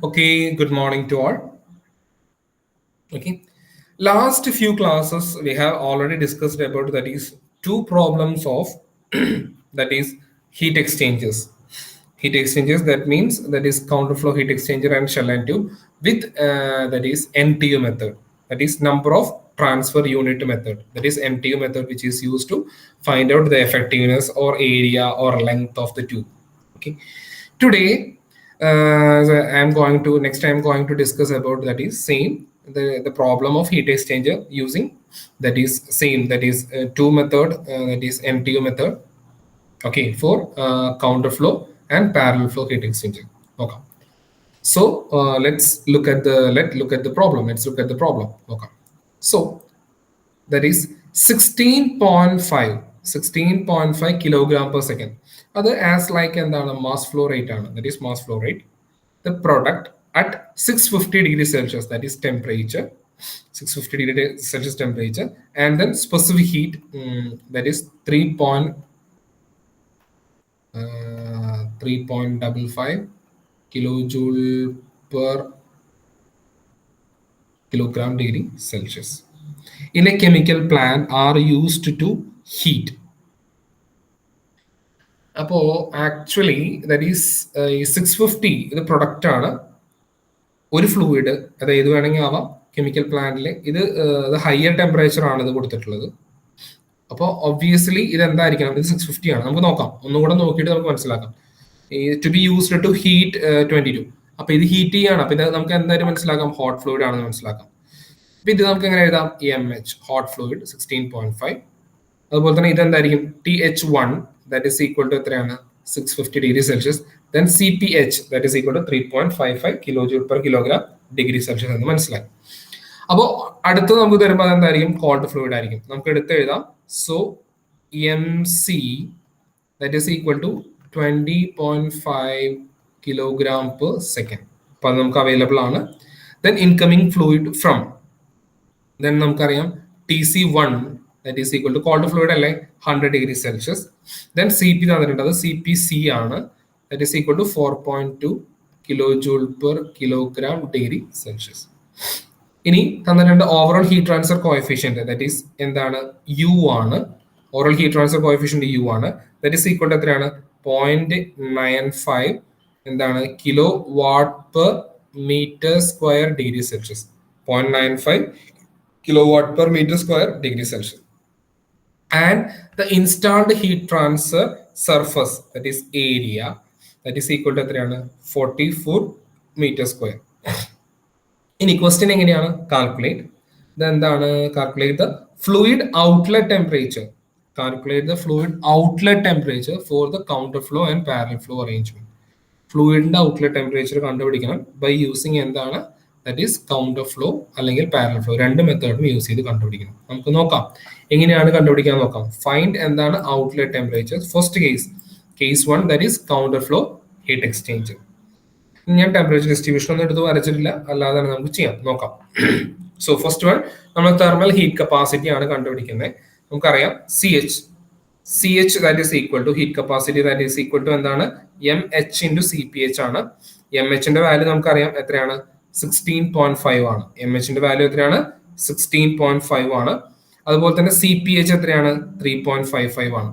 Okay, good morning to all. Okay, last few classes we have already discussed about that is two problems of that is heat exchangers. Heat exchangers, that means that is counterflow heat exchanger and shell and tube with that is NTU method, that is number of transfer unit method, that is NTU method, which is used to find out the effectiveness or area or length of the tube. Okay, today I'm going to discuss about that is same the problem of heat exchanger using that is same, that is two method, that is NTU method. Okay, for counterflow and parallel flow heat exchanger. Okay, so let's look at the problem. Let's look at the problem. Okay, so that is 16.5 kilogram per second. അത് as like എന്താണ് mass flow rate ആണ്, that is mass flow rate. The product at 650 degrees Celsius, that is temperature, 650 degrees Celsius temperature, and then specific heat, that is 3.55 kilojoule per kilogram degree Celsius in a chemical plant are used to heat. അപ്പോൾ actually that is ഈ 650 ഇത് product ആണ്, ഒരു fluid, അത് ഏത് വേണമെങ്കിൽ ആവാം chemical പ്ലാന്റിൽ. ഇത് ഹയർ ടെമ്പറേച്ചർ ആണ് ഇത് കൊടുത്തിട്ടുള്ളത്. അപ്പോൾ ഒബ്വിയസ്ലി ഇത് എന്തായിരിക്കണം, ഇത് 650 ആണ്. നമുക്ക് നോക്കാം, ഒന്നുകൂടെ നോക്കിയിട്ട് നമുക്ക് മനസ്സിലാക്കാം. To be used to heat 22. അപ്പൊ ഇത് ഹീറ്റ് ചെയ്യാണ്. അപ്പൊ ഇത് നമുക്ക് എന്തായാലും മനസ്സിലാക്കാം ഹോട്ട് ഫ്ലൂയിഡ് ആണെന്ന് മനസ്സിലാക്കാം. അപ്പൊ ഇത് നമുക്ക് എങ്ങനെ എഴുതാം, EMH ഹോട്ട് ഫ്ലൂയിഡ് 16.5. അതുപോലെ തന്നെ ഇതെന്തായിരിക്കും, TH1 that is equal to എത്രയാണ് 650 degrees Celsius. Then CPH that is equal to 3.55 kilojoule per kilogram degree Celsius എന്ന് മനസ്സിലായി. അപ്പോൾ അടുത്ത് നമുക്ക് തരുമ്പോൾ അതെന്തായിരിക്കും, കോൾഡ് ഫ്ലൂയിഡ് ആയിരിക്കും. നമുക്ക് എടുത്ത് എഴുതാം. So MC that is equal to 20.5 kilogram per second. അപ്പൊ അത് നമുക്ക് അവൈലബിൾ ആണ്. Then incoming fluid from, then നമുക്കറിയാം TC1 that is equal to cold fluid അല്ലേ 100 degree Celsius. Then CP തന്നിട്ടുണ്ട്, അത് CPC ആണ്, that is equal to 4.2 kilojoule per kilogram degree Celsius. ഇനി തന്നിട്ടുണ്ട് overall heat transfer coefficient, that is എന്താണ്, U ആണ്. Overall heat transfer coefficient U ആണ്, that is equal to എത്രയാണ് 0.95 എന്താണ് kilowatt per metre square degree Celsius. 0.95 kilowatt per meter square degree Celsius. And the installed heat transfer surface, that is area, that is equal to 44 meter square. ഇനി question എങ്ങനെയാണ് calculate, ഇതെന്താണ്, calculate the fluid outlet temperature, calculate the fluid outlet temperature for the counter flow and parallel flow arrangement. ഫ്ലൂയിഡിന്റെ outlet temperature കണ്ടുപിടിക്കണം by using എന്താണ്, that is counter flow അല്ലെങ്കിൽ parallel flow. രണ്ട് മെത്തേഡും use ചെയ്ത് കണ്ടുപിടിക്കണം. നമുക്ക് നോക്കാം എങ്ങനെയാണ് കണ്ടുപിടിക്കാൻ നോക്കാം. ഫൈൻഡ് എന്താണ് outlet temperature. First case 1 that is counter flow heat exchanger. ഞാൻ ടെമ്പറേച്ചർ ഡിസ്ട്രിബ്യൂഷൻ ഒന്നും എടുത്ത് വരച്ചിട്ടില്ല, അല്ലാതെ നമുക്ക് ചെയ്യാം, നോക്കാം. സോ ഫസ്റ്റ് വൺ നമ്മൾ തെർമൽ ഹീറ്റ് കപ്പാസിറ്റി ആണ് കണ്ടുപിടിക്കുന്നത്. നമുക്കറിയാം CH that is equal to heat capacity that is equal to എന്താണ് MH ഇൻറ്റു CPH ആണ്. MHന്റെ വാല്യൂ നമുക്കറിയാം എത്രയാണ് 16.5 ആണ്. MHന്റെ വാല്യൂ എത്രയാണ് 16.5 ആണ്. അതുപോലെ തന്നെ CPH എത്രയാണ് 3.55 ആണ്.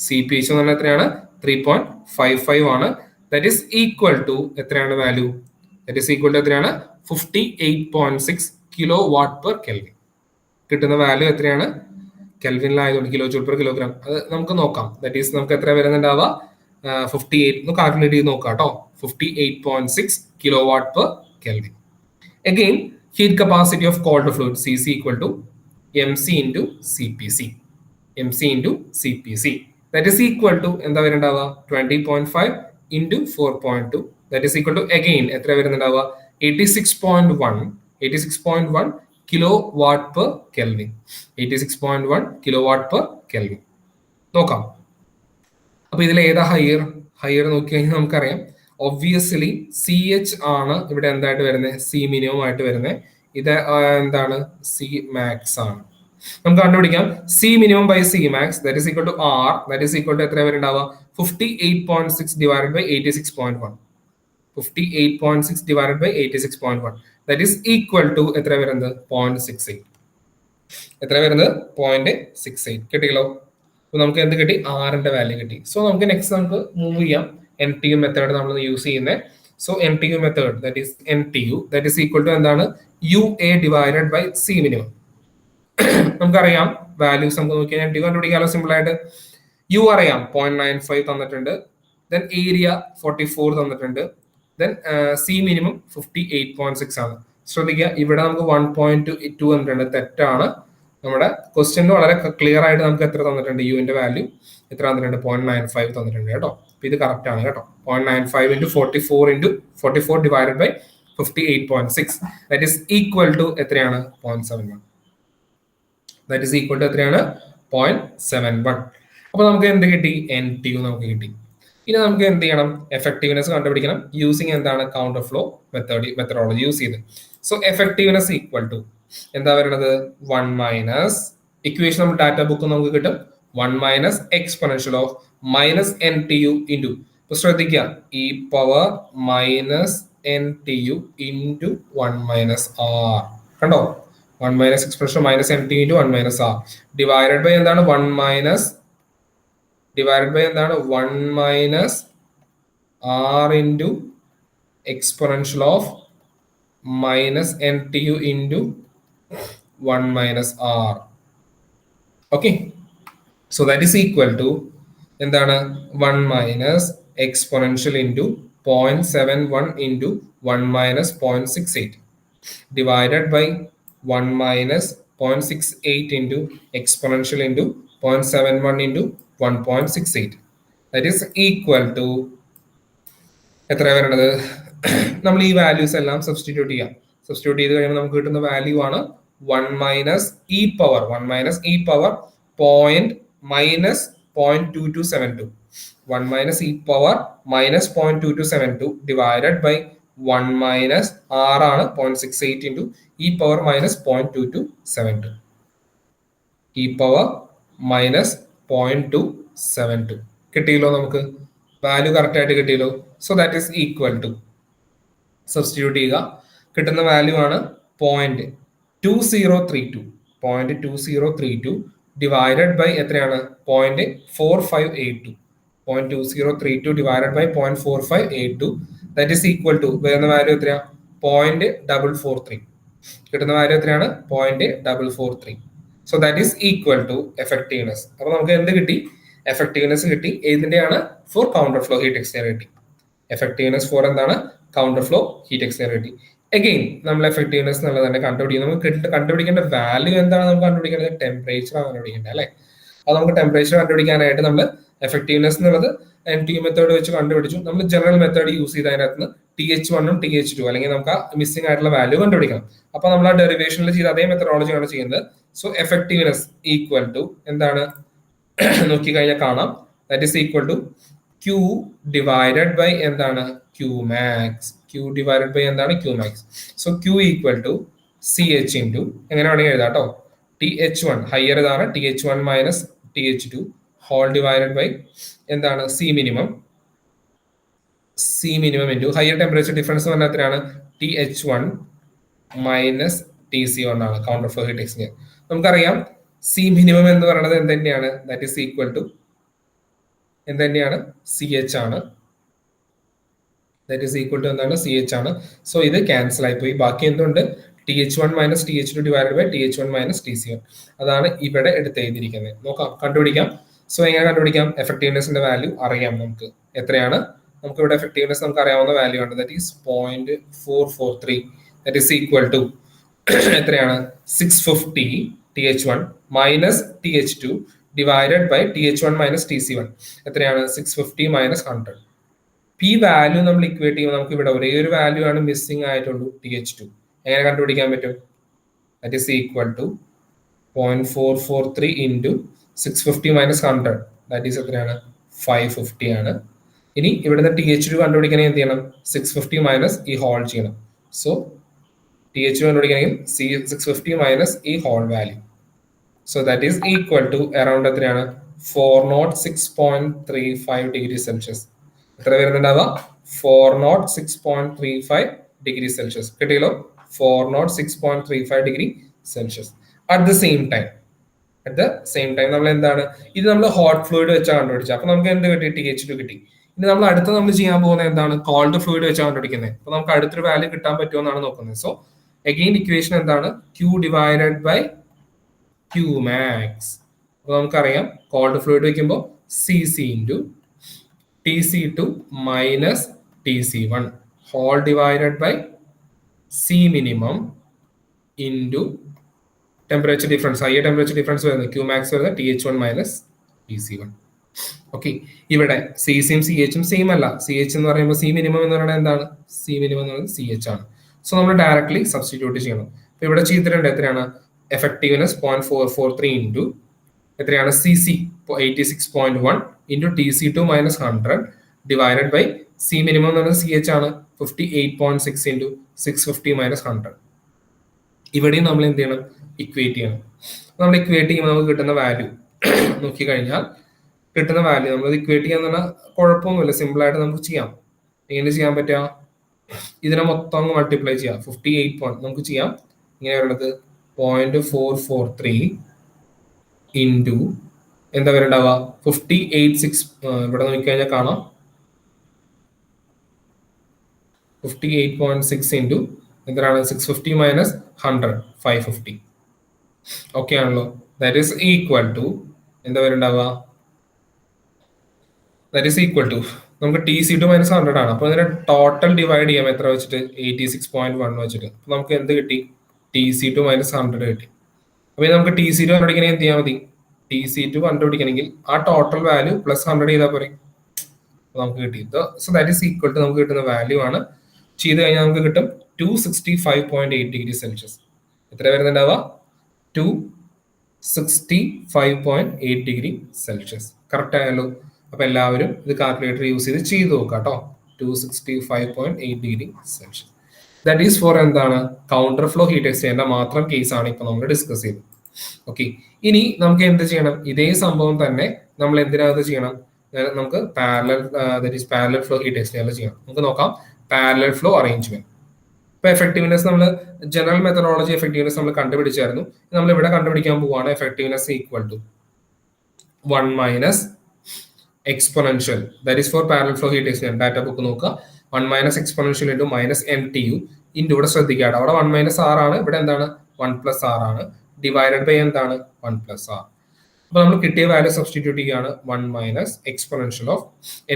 CPH എന്ന് പറഞ്ഞാൽ എത്രയാണ് 3.55 ആണ്. ദാറ്റ് ഈസ് ഈക്വൽ ടു എത്രയാണ് value, that is equal to എത്രയാണ് 58.6 കിലോ വാട്ട് പെർ കെൽവിൻ. കിട്ടുന്ന വാല്യൂ എത്രയാണ്, കെൽവിനിലായതുകൊണ്ട് കിലോ ജൂൾ പെർ കിലോഗ്രാം. അത് നമുക്ക് നോക്കാം. ദാറ്റ് ഈസ് നമുക്ക് എത്ര വരുന്നുണ്ടാവുക 58 കാൽക്കുലേറ്റ് ചെയ്ത് നോക്കാം കേട്ടോ. 58.6 kilowatt per Kelvin. Again, heat capacity of cold fluid CC equal to MC into CPC. MC into CPC. That is equal to എന്താ വരുന്നുണ്ടാവുക 20.5 into 4.2. That is equal to again എത്ര വരുന്നുണ്ടാവുക 86.1 kilowatt per Kelvin. 86.1 kilowatt per Kelvin. നോക്കാം. അപ്പൊ ഇതിൽ ഏതാ higher നോക്കി കഴിഞ്ഞാൽ നമുക്കറിയാം obviously CH ആണ് ഇവിടെ എന്തായിട്ട് വരുന്നത്, C മിനിമം ആയിട്ട് വരുന്നത്. ഇത് എന്താണ് C max ആണ്. നമുക്ക് കണ്ടുപിടിക്കാം C minimum by C max that is equal to R that is equal to എത്ര വരുന്നുണ്ടാവുക 58.6 divided by 86.1. 58.6 divided by 86.1. That is equal to എത്ര വരുന്നത് 0.68. എത്ര വരുന്നത് 0.68 കിട്ടിയല്ലോ. അപ്പൊ നമുക്ക് എന്ത് കിട്ടി? ആറിന്റെ വാല്യൂ കിട്ടി. സോ നമുക്ക് നെക്സ്റ്റ് നമുക്ക് മൂവ് ചെയ്യാം. NTU മെത്തേഡ് നമ്മൾ യൂസ് ചെയ്യുന്നത്. So NTU method that is NTU that is equal to എന്താണ്? UA divided by C minimum. നമുക്കറിയാം വാല്യൂസ് നമുക്ക് നോക്കിയാൽ NTU കണ്ടുപിടിക്കാമല്ലോ സിമ്പിൾ ആയിട്ട്. യു അറിയാം 0.95 തന്നിട്ടുണ്ട്. ദെൻ ഏരിയ 44 തന്നിട്ടുണ്ട്. ദെൻ സി മിനിമം 58.6 ആണ്. ശ്രദ്ധിക്കുക, ഇവിടെ നമുക്ക് 1.2 തന്നിട്ടുണ്ട്, തെറ്റാണ്. നമ്മുടെ ക്വസ്റ്റ്യനിൽ വളരെ ക്ലിയർ ആയിട്ട് നമുക്ക് എത്ര തന്നിട്ടുണ്ട്? യുവിന്റെ വാല്യൂ എത്ര തന്നിട്ടുണ്ട്? 0.95 തന്നിട്ടുണ്ട് കേട്ടോ. അപ്പൊ ഇത് കറക്റ്റ് ആണ് കേട്ടോ. 0.95 into 44 divided by 58.6 that is equal to എത്രയാണ്? 0.71. ദാറ്റ് ഈസ് ഈക്വൽ ടു എത്രയാണ്? 0.71. അപ്പൊ നമുക്ക് എന്ത് കിട്ടി? NTU നമുക്ക് കിട്ടി. ഇനി നമുക്ക് എന്ത് ചെയ്യണം? എഫക്റ്റീവ്നെസ് കണ്ടുപിടിക്കണം യൂസിങ് എന്താണ്? കൗണ്ടർ ഫ്ലോ മെത്തഡോളജി യൂസ് ചെയ്ത്. സോ എഫക്റ്റീവ്നെസ് ഈക്വൽ ടു എന്താ പറയുന്നത്? 1 മൈനസ് ഇക്വേഷൻ നമ്മൾ ഡാറ്റ ബുക്ക് നമുക്ക് കിട്ടും 1 minus exponential of minus NTU into. ഇപ്പൊ ശ്രദ്ധിക്കുക, e power minus NTU into 1 minus r. കണ്ടോ? 1 minus exponential minus NTU into 1 minus r divided by എന്താണ്? 1 മൈനസ് ഡിവൈഡഡ് ബൈ എന്താണ്? 1 minus r into exponential of minus NTU into 1 minus r. Okay, so that is equal to എന്താണ്? 1 minus exponential into 0.71 into 1 minus 0.68 divided by 1 minus 0.68 into exponential into 0.71 into 1.68. That is equal to എത്ര വരണത്? നമ്മൾ ഈ values എല്ലാം substitute ചെയ്യാം. Substitute ചെയ്ത് കഴിയുമ്പോൾ നമുക്ക് കിട്ടുന്ന വാല്യൂ ആണ് 1 minus e power 0.2272 1 minus e power minus 0.2272 divided by 1 minus r ആണ് 0.68 into e power minus 0.2272 e power minus 0.272 കിട്ടിയല്ലോ. നമുക്ക് വാല്യൂ കറക്റ്റ് ആയിട്ട് കിട്ടിയല്ലോ. So that is equal to substitute ചെയ്യുക. കിട്ടുന്ന വാല്യൂ ആണ് 0.2032 ഡിവൈഡഡ് ബൈ എത്രയാണ്? 0.4582 0.2032 divided by 0.4582 that is equal to വരുന്ന വാല്യൂ എത്രയാ? 0.443. കിട്ടുന്ന വാല്യൂ എത്രയാണ്? 0.443. So that is equal to effectiveness. അപ്പൊ നമുക്ക് എന്ത് കിട്ടി? എഫക്റ്റീവ്നെസ് കിട്ടി. ഏതിന്റെയാണ്? For counter flow heat exchanger കിട്ടി. എഫക്റ്റീവ്നെസ് ഫോർ എന്താണ്? കൗണ്ടർ ഫ്ലോ ഹീറ്റ് എക്സ്ചേഞ്ചർ കിട്ടി. അഗെയിൻ നമ്മൾ എഫക്റ്റീവ്നെസ് എന്നുള്ളത് തന്നെ കണ്ടുപിടിക്കും. നമുക്ക് കണ്ടുപിടിക്കേണ്ട വാല്യൂ എന്താണ്? നമുക്ക് കണ്ടുപിടിക്കേണ്ടത് ടെമ്പറേച്ചർ ആണ് കണ്ടുപിടിക്കേണ്ടത് അല്ലെ? അത് നമുക്ക് ടെമ്പറേച്ചർ കണ്ടുപിടിക്കാനായിട്ട് നമ്മൾ എഫക്റ്റീവ്നെസ് എന്നുള്ളത് NTU മെത്തേഡ് വെച്ച് കണ്ടുപിടിച്ചു. നമ്മൾ ജനറൽ മെത്തേഡ് യൂസ് ചെയ്ത് അതിനകത്ത് TH1 ഉം TH2 അല്ലെങ്കിൽ നമുക്ക് ആ മിസ്സിംഗ് ആയിട്ടുള്ള വാല്യൂ കണ്ടുപിടിക്കണം. അപ്പൊ നമ്മൾ ആ ഡെറിവേഷനിൽ ചെയ്ത അതേ മെത്തഡോളജിയാണ് ചെയ്യുന്നത്. സോ എഫക്റ്റീവ്നെസ് ഈക്വൽ ടു എന്താണ്? നോക്കിക്കഴിഞ്ഞാൽ കാണാം that is equal to Q divided by എന്താണ്? Q max. Q divided by എന്താണ്? Q max. So Q equal to CH into എങ്ങനെ വേണമെങ്കിൽ എഴുതാം കേട്ടോ. TH1 ഹയർ ഇതാണ് TH1 minus TH2 whole divided by എന്താണ്? C minimum into higher temperature difference എന്ന് പറഞ്ഞാൽ എത്രയാണ്? TH1 മൈനസ് TC1 ആണ് കൗണ്ടർ ഫ്ലോ ഹീറ്റ് എക്സ്ചേഞ്ചർ. നമുക്കറിയാം C മിനിമം എന്ന് പറയുന്നത് എന്ത് തന്നെയാണ്? ദാറ്റ് ഈസ് ഈക്വൽ ടു എന്ത് തന്നെയാണ്? CH ആണ്. ദാറ്റ് ഈസ് ഈക്വൽ ടു എന്താണ്? CH ആണ്. സോ ഇത് ക്യാൻസൽ ആയി പോയി. ബാക്കി എന്തുണ്ട്? TH1 minus TH2 divide by TH1 minus TC1. അതാണ് ഇവിടെ എടുത്ത് എഴുതിയിരിക്കുന്നത്. നോക്കാം, കണ്ടുപിടിക്കാം. സോ എങ്ങനെ കണ്ടുപിടിക്കാം? എഫക്റ്റീവ്നെസിന്റെ വാല്യൂ അറിയാം നമുക്ക്. എത്രയാണ്? നമുക്ക് ഇവിടെ എഫക്റ്റീവ്നെസ് നമുക്ക് അറിയാവുന്ന വാല്യൂ ആണ്. That is 0.443. That is equal to എത്രയാണ്? 650 TH1 minus TH2 divided by TH1 minus TC1 എത്രയാണ്? 650 മൈനസ് 100. ഈ വാല്യൂ നമ്മൾ ഇക്വേറ്റ് ചെയ്യുമ്പോൾ നമുക്ക് ഇവിടെ ഒരേ ഒരു വാല്യൂ ആണ് മിസ്സിംഗ് ആയിട്ടുള്ളൂ, TH2. എങ്ങനെ കണ്ടുപിടിക്കാൻ പറ്റും? That is equal to 0.443 into 650 minus 100 that is എത്രയാണ്? 550 ആണ്. ഇനി ഇവിടുന്ന് TH2 കണ്ടുപിടിക്കണമെങ്കിൽ എന്ത് ചെയ്യണം? 650 മൈനസ് ഈ ഹോൾ ചെയ്യണം. സോ TH2 കണ്ടുപിടിക്കണമെങ്കിൽ 650 മൈനസ് ഈ whole value. So that is equal to around എത്രയാണ്? 406.35 ഡിഗ്രി സെൽഷ്യസ്. എത്ര വരുന്നുണ്ടാവുക? 406.35 ഡിഗ്രി സെൽഷ്യസ് കിട്ടിയല്ലോ. 406.35 degree Celsius at the same time. At the same time നമ്മൾ എന്താണ് ഇത് നമ്മൾ ഹോട്ട് ഫ്ലൂയിഡ് വെച്ചാണ് കണ്ടുപിടിച്ചത്. അപ്പൊ നമുക്ക് എന്ത് കിട്ടി? TH2 കിട്ടി. ഇനി നമ്മൾ അടുത്ത് നമ്മൾ ചെയ്യാൻ പോകുന്നത് എന്താണ്? കോൾഡ് ഫ്ലൂയിഡ് വെച്ചാണ് കണ്ടുപിടിക്കുന്നത്. അപ്പൊ നമുക്ക് അടുത്തൊരു വാല്യൂ കിട്ടാൻ പറ്റുമോ എന്നാണ് നോക്കുന്നത്. സോ അഗെയിൻ ഇക്വേഷൻ എന്താണ്? Q divided by Q max. അപ്പൊ നമുക്കറിയാം കോൾഡ് ഫ്ലൂയിഡ് വെക്കുമ്പോൾ CC into TC2 minus TC1 whole divided by C minimum into temperature difference, higher temperature difference വരുന്നത് Q മാക്സ് വരുന്നത് TH1 മൈനസ് TC1. ഓക്കെ, ഇവിടെ CCയും CHും same അല്ല. CH എന്ന് പറയുമ്പോൾ C minimum എന്ന് പറയുന്നത് എന്താണ്? C മിനിമം എന്ന് പറയുന്നത് CH ആണ്. സോ നമ്മൾ ഡയറക്ട്ലി സബ്സ്റ്റിറ്റ്യൂട്ട് ചെയ്യണം. അപ്പൊ ഇവിടെ ചെയ്തിട്ടുണ്ട് എത്രയാണ്? എഫക്റ്റീവ്നെസ് 0.443 ഇൻറ്റു എത്രയാണ്? CC 86.1 into TC2 minus 100 divided by C minimum എന്ന് പറയുന്നത് CH ആണ് 58.6 ഇൻറ്റു 650 മൈനസ് 100. ഇവിടെയും നമ്മൾ എന്ത് ചെയ്യണം? ഇക്വേറ്റ് ചെയ്യണം. നമ്മൾ ഇക്വേറ്റ് ചെയ്യുമ്പോൾ നമുക്ക് കിട്ടുന്ന വാല്യൂ നോക്കിക്കഴിഞ്ഞാൽ കിട്ടുന്ന വാല്യൂ നമ്മൾ ഇക്വേറ്റ് ചെയ്യാന്ന് പറഞ്ഞാൽ കുഴപ്പമൊന്നുമില്ല, സിമ്പിൾ ആയിട്ട് നമുക്ക് ചെയ്യാം. എങ്ങനെ ചെയ്യാൻ പറ്റുക? ഇതിനെ മൊത്തം അങ്ങ് മൾട്ടിപ്ലൈ ചെയ്യാം. 58 നമുക്ക് ചെയ്യാം. ഇങ്ങനെ വരുന്നത് 0.443 ഇൻറ്റു എന്താ വരണ്ടാവുക? 58.6 ഇവിടെ നോക്കിക്കഴിഞ്ഞാൽ കാണാം 58.6 ഇൻറ്റു എന്താണ്? 650 മൈനസ് 100 550. ഓക്കെ ആണല്ലോ. ദാറ്റ് ഈസ് ഈക്വൽ ടു എന്താ വരണ്ടാവുക? ദാറ്റ് ഈസ് ഈക്വൽ ടു നമുക്ക് TC2 മൈനസ് 100 ആണ്. അപ്പൊ ഇതിനെ ടോട്ടൽ ഡിവൈഡ് ചെയ്യാം എത്ര വെച്ചിട്ട്? 86.1 വെച്ചിട്ട്. അപ്പൊ നമുക്ക് എന്ത് കിട്ടി? TC2 മൈനസ് 100 കിട്ടി. അപ്പൊ നമുക്ക് TC2 കണ്ടുപിടിക്കണമെങ്കിൽ എന്ത് ചെയ്യാൻ മതി? TC2 കണ്ടുപിടിക്കണമെങ്കിൽ ആ ടോട്ടൽ വാല്യൂ പ്ലസ് 100 ചെയ്താൽ പോരെ. നമുക്ക് കിട്ടി. So that is equal to നമുക്ക് കിട്ടുന്ന വാല്യൂ ആണ്. ചെയ്ത് കഴിഞ്ഞാൽ നമുക്ക് കിട്ടും 265.8 ഡിഗ്രി സെൽഷ്യസ്. എത്ര വരുന്നുണ്ടാവുക? 265.8 ഡിഗ്രി സെൽഷ്യസ്. കറക്റ്റ് ആയല്ലോ. അപ്പൊ എല്ലാവരും ഇത് കാൽക്കുലേറ്റർ യൂസ് ചെയ്ത് നോക്കാം കേട്ടോ. 265.8 degree Celsius. That is for എന്താണ്? കൗണ്ടർ ഫ്ലോ ഹീറ്റ് എക്സ്ചേഞ്ചറിന്റെ മാത്രം കേസാണ് ഇപ്പൊ നമ്മൾ ഡിസ്കസ് ചെയ്തത്. ഓക്കെ, ഇനി നമുക്ക് എന്ത് ചെയ്യണം? ഇതേ സംഭവം തന്നെ നമ്മൾ എന്തിനകത്ത് ചെയ്യണം? നമുക്ക് പാരലൽ ഫ്ലോ ഹീറ്റ് എക്സ്ചേഞ്ചർ ചെയ്യണം. നമുക്ക് നോക്കാം പാരലൽ ഫ്ലോ അറേഞ്ച്മെന്റ്. ഇപ്പൊ എഫക്റ്റീവ്നെസ് നമ്മൾ ജനറൽ മെത്തഡോളജി എഫക്റ്റീവ്നെസ് നമ്മൾ കണ്ടുപിടിച്ചായിരുന്നു. നമ്മൾ ഇവിടെ കണ്ടുപിടിക്കാൻ പോവാണ് effectiveness equal to 1 minus exponential. That is for parallel flow heat exchanger. Data book നോക്കുക. 1 minus exponential into minus MTU into ഇവിടെ ശ്രദ്ധിക്കുക. അവിടെ 1 മൈനസ് R ആണ്, ഇവിടെ എന്താണ്? 1 പ്ലസ് R ആണ്. ഡിവൈഡഡ് ബൈ എന്താണ്? 1 പ്ലസ് R. അപ്പൊ നമ്മൾ കിട്ടിയ വാല്യൂ സബ്സ്റ്റിറ്റ്യൂട്ട് ചെയ്യുകയാണ്. 1 മൈനസ് എക്സ്പൊണൻഷ്യൽ ഓഫ്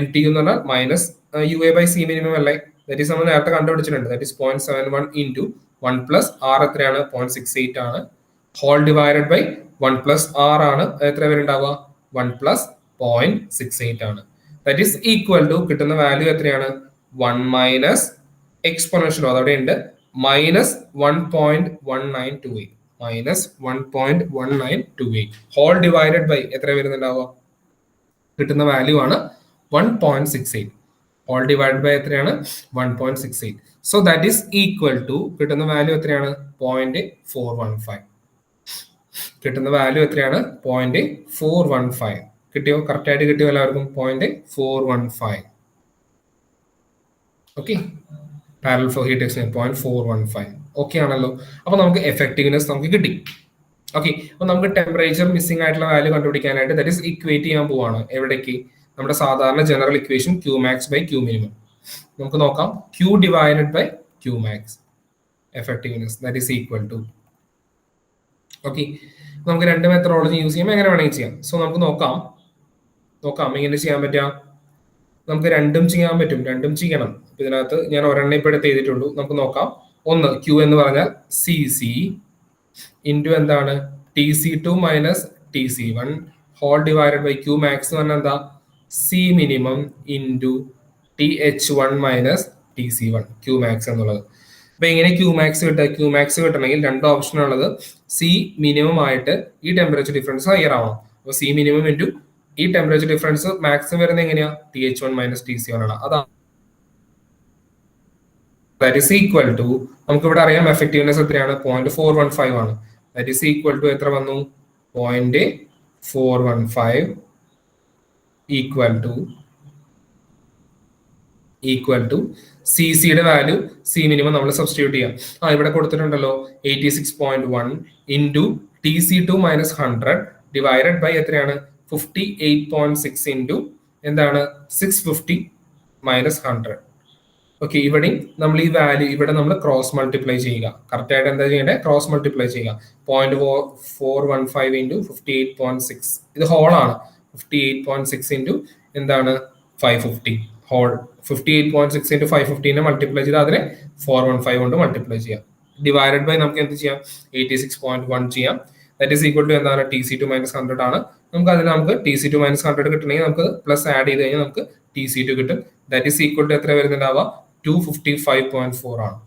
MTU എന്ന് പറഞ്ഞാൽ minus UA by C minimum അല്ലേ? ദാറ്റ് ഈസ് നമ്മൾ നേരത്തെ കണ്ടുപിടിച്ചിട്ടുണ്ട്. That is 0.71 into 1 plus R എത്രയാണ്? 0.68 ആണ്. Whole divided by 1 plus R ആണ്. എത്ര വരുന്നുണ്ടാവുക? 1 പ്ലസ് 0.68 ആണ്. ദാറ്റ് ഈസ് ഈക്വൽ ടു കിട്ടുന്ന വാല്യൂ എത്രയാണ്? 1 മൈനസ് എക്സ്പൊണൻഷ്യൽ അതവിടെ ഉണ്ട് minus 1.1928 minus 1.1928 whole divided by എത്ര വരുന്നുണ്ടാവുക? കിട്ടുന്ന വാല്യൂ ആണ് 1.68. ഹോൾ ഡിവൈഡഡ് ബൈ എത്രയാണ്? 1.68. So that is equal to കിട്ടുന്ന വാല്യൂ എത്രയാണ്? 0.415. കിട്ടുന്ന വാല്യൂ എത്രയാണ്? 0.415. കിട്ടിയോ? കറക്റ്റ് ആയിട്ട് കിട്ടിയോ എല്ലാവർക്കും? 0.415. Okay, parallel flow heat exchanger 0.415. Okay ആണല്ലോ. അപ്പൊ നമുക്ക് എഫക്റ്റീവ്നെസ് നമുക്ക് കിട്ടി. ഓക്കെ, അപ്പൊ നമുക്ക് ടെമ്പറേച്ചർ മിസ്സിംഗ് ആയിട്ടുള്ള വാല്യൂ കണ്ടുപിടിക്കാനായിട്ട് ദാറ്റ് ഈസ് ഇക്വേറ്റ് ചെയ്യാൻ പോവാണ്. എവിടേക്ക്? നമ്മുടെ സാധാരണ general equation Q max by Q minimum. നമുക്ക് നോക്കാം Q divided by Q max effectiveness that is equal to. Okay, നമുക്ക് രണ്ട് മെത്തഡോളജി യൂസ് ചെയ്യാം, എങ്ങനെ വേണമെങ്കിൽ ചെയ്യാം. സോ നമുക്ക് നോക്കാം എങ്ങനെ ചെയ്യാൻ പറ്റുക. നമുക്ക് രണ്ടും ചെയ്യാൻ പറ്റും, രണ്ടും ചെയ്യണം. ഇതിനകത്ത് ഞാൻ ഒരെണ്ണം ഇപ്പോൾ എടുത്ത് ചെയ്തിട്ടുള്ളൂ. നമുക്ക് നോക്കാം. ഒന്ന് Q എന്ന് പറഞ്ഞാൽ CC ഇൻറ്റു എന്താണ്? TC2 minus TC1 whole divided by Q max എന്ന് പറഞ്ഞാൽ എന്താ? C minimum into TH1 minus TC1 Q max എന്നുള്ളത്. അപ്പൊ എങ്ങനെ Q മാക്സ് കിട്ടുക? Q മാക്സ് കിട്ടണമെങ്കിൽ രണ്ട് ഓപ്ഷൻ ഉള്ളത്. C മിനിമം ആയിട്ട് ഈ ടെമ്പറേച്ചർ ഡിഫറൻസ് ഹയർ ആവണം. അപ്പൊ C മിനിമം ഇൻറ്റു ഈ ടെമ്പറേച്ചർ ഡിഫറൻസ് മാക്സിമം വരുന്നത് എങ്ങനെയാ? TH1 മൈനസ് TC1 ആണ്. അതാണ് ദാറ്റ് ഈസ് ഈക്വൽ ടു നമുക്ക് ഇവിടെ അറിയാം എഫക്റ്റീവ്നെസ് എത്രയാണ്? 0.415 ആണ്. ദാറ്റ് ഈസ് ഈക്വൽ ടു എത്ര വന്നു? 0.415 equal to equal to C സിയുടെ വാല്യൂ സി മിനിമം നമ്മൾ സബ്സ്റ്റിറ്റ്യൂട്ട് ചെയ്യാം. ഇവിടെ കൊടുത്തിട്ടുണ്ടല്ലോ 86.1 into TC2 minus 100 divided by എത്രയാണ് 58.6 ഇൻറ്റു എന്താണ് 650 മൈനസ് 100. ഓക്കെ, ഇവിടെയും നമ്മൾ ഈ വാല്യൂ ഇവിടെ നമ്മൾ ക്രോസ് മൾട്ടിപ്ലൈ ചെയ്യുക. കറക്റ്റ് ആയിട്ട് എന്താ ചെയ്യേണ്ടത്? ക്രോസ് മൾട്ടിപ്ലൈ ചെയ്യുക. 0.415 ഇൻറ്റു 58.6 ഇത് ഹോൾ ആണ്. 58.6 ഇൻറ്റു എന്താണ് 550 ഹോൾ. 58.6 ഇൻറ്റു 550 മൾട്ടിപ്ലൈ ചെയ്ത് അതിനെ 415 കൊണ്ട് മൾട്ടിപ്ലൈ ചെയ്യാം. ഡിവൈഡഡ് ബൈ നമുക്ക് എന്ത് ചെയ്യാം? 86.1 ചെയ്യാം. ദാറ്റ് ഈസ് ഈക്വൽ ടു എന്താണ് TC2 മൈനസ് 100 ആണ്. നമുക്ക് TC2 മൈനസ് 100 കിട്ടണമെങ്കിൽ നമുക്ക് പ്ലസ് ആഡ് ചെയ്ത് കഴിഞ്ഞാൽ നമുക്ക് TC2 കിട്ടും. ദാറ്റ് ഈസ് ഈക്വൽ ടു എത്ര വരുന്നുണ്ടാവുക? 255.4 ആണ്.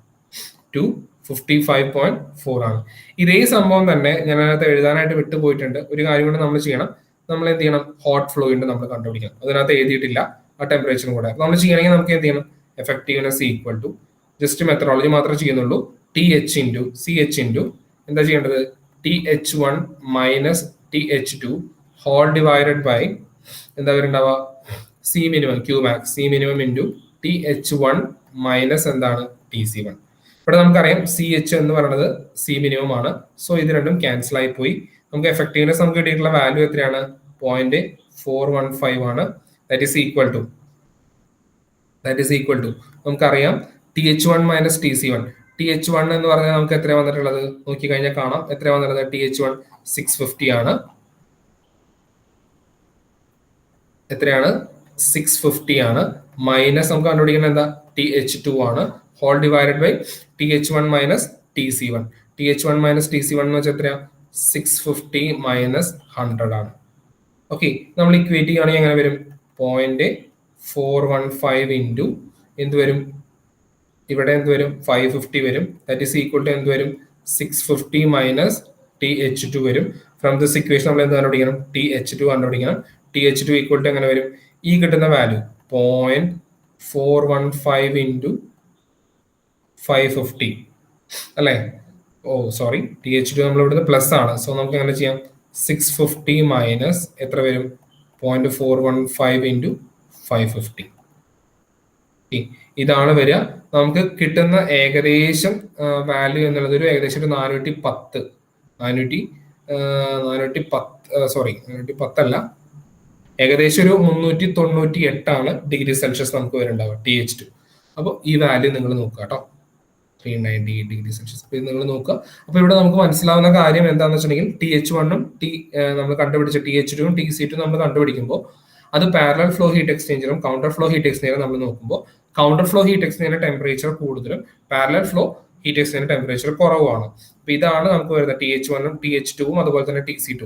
255.4 ആണ്. ഇതേ സംഭവം തന്നെ ഞാൻ അതിനകത്ത് എഴുതാനായിട്ട് വിട്ടുപോയിട്ടുണ്ട്. ഒരു കാര്യം കൂടെ നമ്മൾ ചെയ്യണം. നമ്മൾ എന്ത് ചെയ്യണം? ഹോട്ട് ഫ്ലൂയിഡ് നമ്മൾ കണ്ടുപിടിക്കണം. അതിനകത്ത് എഴുതിയിട്ടില്ല ആ ടെമ്പറേച്ചറും കൂടെ. നമ്മൾ ചെയ്യണമെങ്കിൽ നമുക്ക് എന്ത് ചെയ്യണം? Effectiveness equal to just methodology മാത്രമേ ചെയ്യുന്നുള്ളൂ. TH ഇൻറ്റു CH ഇൻറ്റു എന്താ ചെയ്യേണ്ടത്? TH1 minus TH2 whole divided by എന്താ വരുന്നുണ്ടാവുക? C minimum Qmax C minimum into TH1 minus എന്താണ് TC1. ഇവിടെ നമുക്കറിയാം CH എന്ന് പറയുന്നത് സി മിനിമം ആണ്. സോ ഇത് രണ്ടും ക്യാൻസൽ ആയി പോയി. നമുക്ക് എഫക്റ്റീവ്നെസ് നമുക്ക് കിട്ടിയിട്ടുള്ള വാല്യൂ എത്രയാണ്? 0.415 ആണ്. ദാറ്റ് ഈസ് ഈക്വൽ ടു നമുക്കറിയാം TH1 മൈനസ് TC1. TH1 എന്ന് പറഞ്ഞാൽ നമുക്ക് എത്ര വന്നിട്ടുള്ളത് നോക്കി കഴിഞ്ഞാൽ കാണാം. എത്ര വന്നിട്ടുള്ളത്? TH1 650 ആണ്. എത്രയാണ്? 650 ആണ്. മൈനസ് നമുക്ക് കണ്ടുപിടിക്കുന്നത് എന്താ? TH2 ആണ്. Whole divided by TH1 minus TC1. TH1 minus TC1 എന്ന് വെച്ചാൽ എത്രയാ? 650 മൈനസ് 100 ആണ്. ഓക്കെ, നമ്മൾ ഇക്വേറ്റ് ചെയ്യുകയാണെങ്കിൽ എങ്ങനെ വരും? 0.415 ഇൻറ്റു എന്ത് വരും? ഇവിടെ എന്ത് വരും? 550 വരും. ദാറ്റ് ഈസ് ഈക്വൽ ടു എന്ത് വരും? 650 മൈനസ് TH2 വരും. ഫ്രം ദിസ് ഇക്വേഷൻ നമ്മൾ എന്ത് കണ്ടുപിടിക്കണം? TH2 കണ്ടുപിടിക്കണം. TH2 ഈക്വൽ ടു എങ്ങനെ വരും? ഈ കിട്ടുന്ന വാല്യൂ 0.415 ഇൻറ്റു 550 അല്ലേ? സോറി, TH2 നമ്മൾ ഇവിടുന്ന് പ്ലസ് ആണ്. സോ നമുക്ക് എങ്ങനെ ചെയ്യാം? 650 മൈനസ് എത്ര വരും? 0.415 ഇൻറ്റു 550. ഇതാണ് വരിക. നമുക്ക് കിട്ടുന്ന ഏകദേശം വാല്യൂ എന്നുള്ളത് ഒരു ഏകദേശം ഒരു 410 അല്ല, ഏകദേശം ഒരു 398 ഡിഗ്രി സെൽഷ്യസ് നമുക്ക് വരുന്നുണ്ടാവുക TH2. അപ്പോൾ ഈ വാല്യൂ നിങ്ങൾ നോക്കുക കേട്ടോ, 398 ഡിഗ്രി സെൽഷ്യസ് നിങ്ങൾ നോക്കുക. അപ്പോൾ ഇവിടെ നമുക്ക് മനസ്സിലാവുന്ന കാര്യം എന്താണെന്ന് വെച്ചിട്ടുണ്ടെങ്കിൽ TH1ഉം നമ്മൾ കണ്ടുപിടിച്ച TH2ഉം TC2 നമ്മൾ കണ്ടുപിടിക്കുമ്പോൾ അത് പാരലൽ ഫ്ലോ ഹീറ്റ് എക്സ്ചേഞ്ചറും കൗണ്ടർ ഫ്ലോ ഹീറ്റ് എക്സ്ചേഞ്ചറും നമ്മൾ നോക്കുമ്പോൾ കൗണ്ടർ ഫ്ലോ ഹീറ്റ് എക്സ്ചേഞ്ചറിന്റെ ടെമ്പറേച്ചർ കൂടുതലും പാരലൽ ഫ്ലോ ഹീറ്റ് എക്സ്ചേഞ്ചറിന്റെ ടെമ്പറേച്ചർ കുറവാണ്. അപ്പൊ ഇതാണ് നമുക്ക് വരുന്നത് TH1ഉം TH2ഉം അതുപോലെ തന്നെ TC2.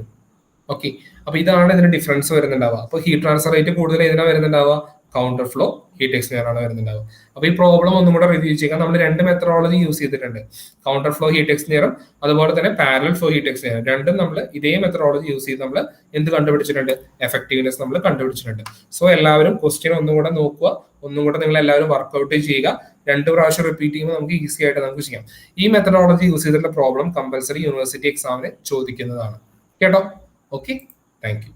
ഓക്കെ, അപ്പൊ ഇതാണ് ഇതിന്റെ ഡിഫറൻസ് വരുന്നുണ്ടാവുക. അപ്പൊ ഹീറ്റ് ട്രാൻസ്ഫർ റേറ്റ് കൂടുതൽ ഏതിനാ വരുന്നുണ്ടാവുക? കൗണ്ടർ ഫ്ലോ ഹീറ്റ് എക്സ്ചേഞ്ചർ ആണ് വരുന്നുണ്ടാവുക. അപ്പൊ ഈ പ്രോബ്ലം ഒന്നും കൂടെ റിവ്യൂ ചെയ്യാം. നമ്മൾ രണ്ട് മെത്തഡോളജി യൂസ് ചെയ്തിട്ടുണ്ട്, കൗണ്ടർ ഫ്ലോ ഹീറ്റ് എക്സ്ചേഞ്ചറും അതുപോലെ തന്നെ പാരലൽ ഫ്ലോ ഹീറ്റ് എക്സ്ചേഞ്ചർ. രണ്ടും നമ്മൾ ഇതേ മെത്തഡോളജി യൂസ് ചെയ്ത് നമ്മൾ എന്ത് കണ്ടുപിടിച്ചിട്ടുണ്ട്? എഫക്റ്റീവ്നെസ് നമ്മൾ കണ്ടുപിടിച്ചിട്ടുണ്ട്. സോ എല്ലാവരും ക്വസ്റ്റ്യൻ ഒന്നും കൂടെ നോക്കുക, ഒന്നും കൂടെ നിങ്ങൾ എല്ലാവരും വർക്ക്ഔട്ട് ചെയ്യുക. 2 പ്രാവശ്യം റിപ്പീറ്റ് ചെയ്യുമ്പോൾ നമുക്ക് ഈസി ആയിട്ട് നമുക്ക് ചെയ്യാം. ഈ മെത്തഡോളജി യൂസ് ചെയ്തിട്ടുള്ള പ്രോബ്ലം കമ്പൽസറി യൂണിവേഴ്സിറ്റി എക്സാമിന് ചോദിക്കുന്നതാണ് കേട്ടോ. Okay, thank you.